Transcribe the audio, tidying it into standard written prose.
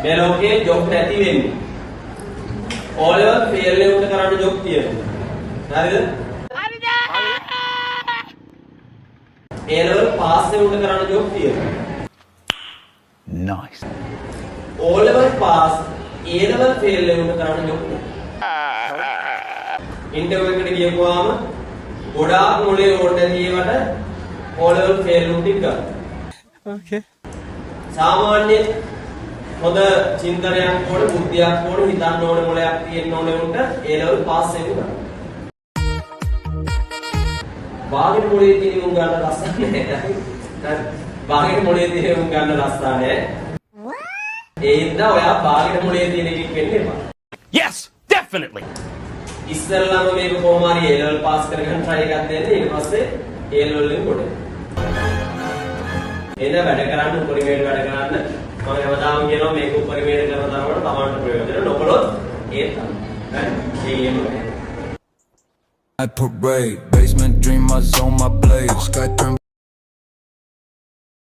මේ ලෝකේ ජොබ් නැති වෙන්නේ. ඕ ලෙවල් ෆේල් එකකට කරන්න ජොබ් තියෙනවා. හරිද? හරිද? ඒ ලෙවල් පාස් එකකට කරන්න ජොබ් තියෙනවා. Nice. ඕ ලෙවල් පාස් ඒ ලෙවල් ෆේල් එකකට කරන්න ජොබ් තියෙනවා. ඉන්ටර්විව් එකට ගියපුවාම ගොඩාක් මොලේ ඕඩ් නැති ඒවට ඕ ලෙවල් ෆේල් උන් ටික ගන්න. Okay. සාමාන්‍ය හොඳ චින්තනයක් ඕන බුද්ධියක් ඕන හිතන්න ඕන මොලයක් තියෙන්න ඕන උන්ට ඒ ලෙවල් පාස් එක ගන්න. බාහිර මොලේ තියෙන උන් ගන්න රස්සක් නැහැ. හරි. බාහිර මොලේ තියෙන උන් ගන්න රස්සා නැහැ. ඒ හින්දා ඔයා බාහිර මොලේ තියෙන එකෙක් වෙන්න එපා. Yes, definitely. ඉස්සෙල්ලාම මේක කොහොම හරි ඒ ලෙවල් පාස් කරගන්න try එකක් දෙන්න. ඊට පස්සේ ඒ ලෙවල් එකෙන් කොට. එන වැඩ කරන්න උපරිමයට වැඩ කරන්න මම හැමදාම කියනවා මේක උපරිමයට කරන තරමට තමන්ට ප්‍රයෝජන නොකළොත් ඒ තමයි. I parade, basement dream, I zone my blade. Sky turn